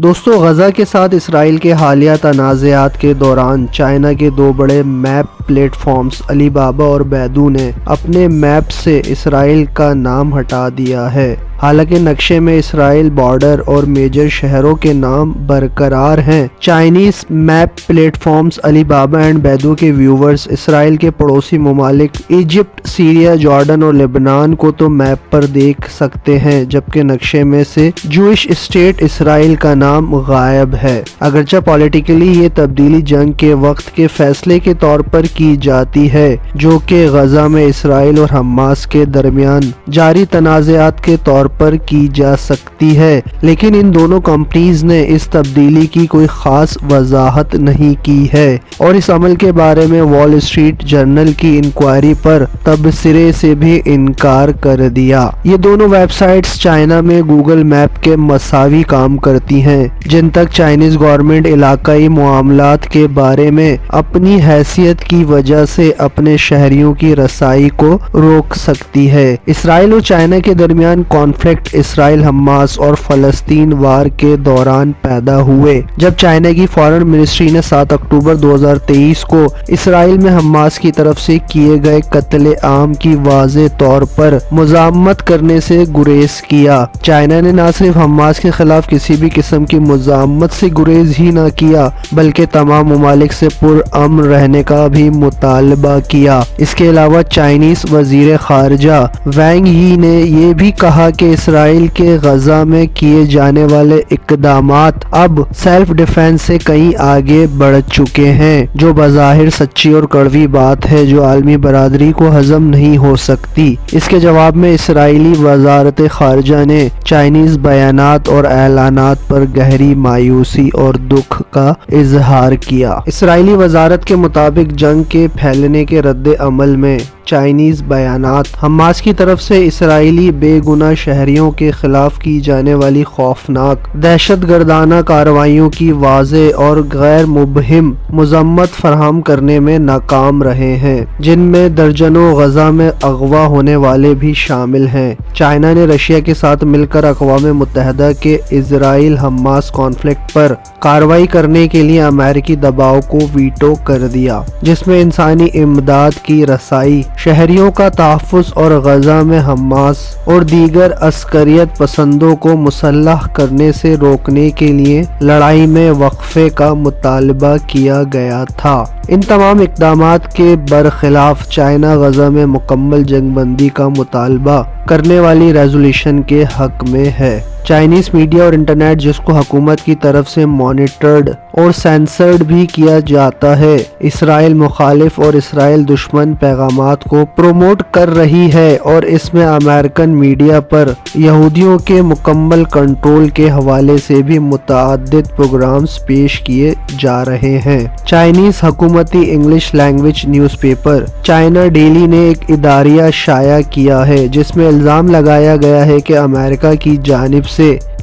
دوستو غزہ کے ساتھ اسرائیل کے حالیہ تنازعات کے دوران چائنا کے دو بڑے میپ پلیٹ فارمز علی بابا اور بیدو نے اپنے میپ سے اسرائیل کا نام ہٹا دیا ہے۔ حالانکہ نقشے میں اسرائیل بارڈر اور میجر شہروں کے نام برقرار ہیں، چائنیز میپ پلیٹ فارمز علی بابا اینڈ بیدو کے ویورز اسرائیل کے پڑوسی ممالک ایجپٹ، سیریا، جارڈن اور لبنان کو تو میپ پر دیکھ سکتے ہیں، جبکہ نقشے میں سے جوئش اسٹیٹ اسرائیل کا نام غائب ہے۔ اگرچہ پولیٹیکلی یہ تبدیلی جنگ کے وقت کے فیصلے کے طور پر کی جاتی ہے، جو کہ غزہ میں اسرائیل اور حماس کے درمیان جاری تنازعات کے طور پر کی جا سکتی ہے، لیکن ان دونوں کمپنیز نے اس تبدیلی کی کوئی خاص وضاحت نہیں کی ہے اور اس عمل کے بارے میں وال اسٹریٹ جرنل کی انکوائری پر تبصرے سے بھی انکار کر دیا۔ یہ دونوں ویب سائٹس چائنا میں گوگل میپ کے مساوی کام کرتی ہیں، جن تک چائنیز گورنمنٹ علاقائی معاملات کے بارے میں اپنی حیثیت کی وجہ سے اپنے شہریوں کی رسائی کو روک سکتی ہے۔ اسرائیل اور چائنا کے درمیان کانفلکٹ اسرائیل حماس اور فلسطین وار کے دوران پیدا ہوئے، جب چائنا کی فارن منسٹری نے 7 اکتوبر 2023 کو اسرائیل میں حماس کی طرف سے کیے گئے قتل عام کی واضح طور پر مذمت کرنے سے گریز کیا۔ چائنا نے نہ صرف حماس کے خلاف کسی بھی قسم کی مذمت سے گریز ہی نہ کیا، بلکہ تمام ممالک سے پرامن رہنے کا بھی مطالبہ کیا۔ اس کے علاوہ چائنیز وزیر خارجہ وینگ یی نے یہ بھی کہا کہ اسرائیل کے غزہ میں کیے جانے والے اقدامات اب سیلف ڈیفنس سے کہیں آگے بڑھ چکے ہیں، جو بظاہر سچی اور کڑوی بات ہے جو عالمی برادری کو ہضم نہیں ہو سکتی۔ اس کے جواب میں اسرائیلی وزارت خارجہ نے چائنیز بیانات اور اعلانات پر گہری مایوسی اور دکھ کا اظہار کیا۔ اسرائیلی وزارت کے مطابق جنگ کے پھیلنے کے رد عمل میں چائنیز بیانات حماس کی طرف سے اسرائیلی بے گناہ شہریوں کے خلاف کی جانے والی خوفناک دہشت گردانہ کارروائیوں کی واضح اور غیر مبہم مذمت فراہم کرنے میں ناکام رہے ہیں، جن میں درجنوں غزہ میں اغوا ہونے والے بھی شامل ہیں۔ چائنا نے رشیا کے ساتھ مل کر اقوام متحدہ کے اسرائیل حماس کانفلکٹ پر کارروائی کرنے کے لیے امریکی دباؤ کو ویٹو کر دیا، جس میں انسانی امداد کی رسائی، شہریوں کا تحفظ اور غزہ میں حماس اور دیگر عسکریت پسندوں کو مسلح کرنے سے روکنے کے لیے لڑائی میں وقفے کا مطالبہ کیا گیا تھا۔ ان تمام اقدامات کے برخلاف چائنا غزہ میں مکمل جنگ بندی کا مطالبہ کرنے والی ریزولوشن کے حق میں ہے۔ چائنیز میڈیا اور انٹرنیٹ، جس کو حکومت کی طرف سے مانیٹرڈ اور سینسرڈ بھی کیا جاتا ہے، اسرائیل مخالف اور اسرائیل دشمن پیغامات کو پروموٹ کر رہی ہے اور اس میں امریکن میڈیا پر یہودیوں کے مکمل کنٹرول کے حوالے سے بھی متعدد پروگرامز پیش کیے جا رہے ہیں۔ چائنیز حکومتی English language news paper China daily نے ایک اداریہ شائع کیا ہے، جس میں الزام لگایا گیا ہے کہ امریکہ کی جانب سے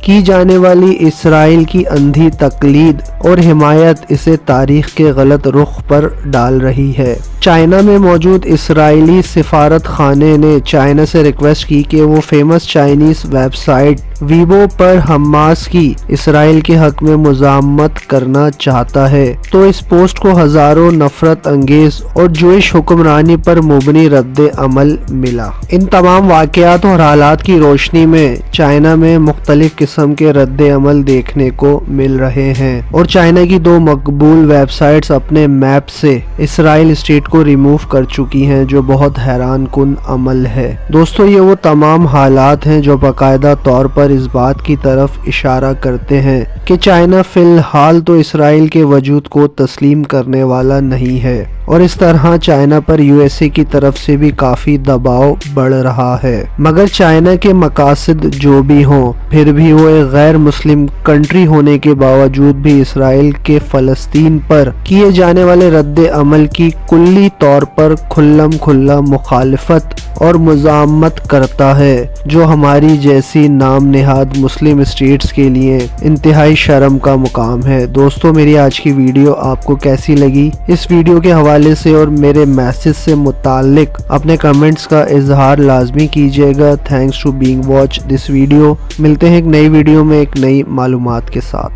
کی جانے والی اسرائیل کی اندھی تقلید اور حمایت اسے تاریخ کے غلط رخ پر ڈال رہی ہے۔ چائنا میں موجود اسرائیلی سفارت خانے نے چائنا سے ریکویسٹ کی کہ وہ famous Chinese web site Weibo پر حماس کی اسرائیل کے حق میں مذمت کرنا چاہتا ہے، تو اس پوسٹ کو ہزاروں نفرت انگیز اور جوئش حکمرانی پر مبنی رد عمل ملا۔ ان تمام واقعات اور حالات کی روشنی میں چائنا میں مختلف قسم کے رد عمل دیکھنے کو مل رہے ہیں اور چائنا کی دو مقبول ویب سائٹس اپنے میپ سے اسرائیل اسٹیٹ کو ریموو کر چکی ہیں، جو بہت حیران کن عمل ہے۔ دوستو، یہ وہ تمام حالات ہیں جو باقاعدہ طور پر اس بات کی طرف اشارہ کرتے ہیں کہ چائنا فی الحال تو اسرائیل کے وجود کو تسلیم کرنے والا نہیں ہے، اور اس طرح China per U S A کی طرف سے بھی کافی دباؤ بڑھ رہا ہے۔ مگر چائنا کے مقاصد جو بھی ہوں، پھر بھی وہ ایک غیر مسلم کنٹری ہونے کے باوجود بھی اسرائیل کے فلسطین پر کیے جانے والے رد عمل کی کلی طور پر کھلم کھلا مخالفت اور مذمت کرتا ہے، جو ہماری جیسی نام نہاد مسلم اسٹیٹس کے لیے انتہائی شرم کا مقام ہے۔ دوستو، میری آج کی ویڈیو آپ کو کیسی لگی؟ اس ویڈیو کے حوالے سے اور میرے میسج سے متعلق اپنے کمنٹس کا اظہار لازمی کیجیے گا۔ Thanks to being watch this video. ملتے ہیں ایک نئی ویڈیو میں ایک نئی معلومات کے ساتھ۔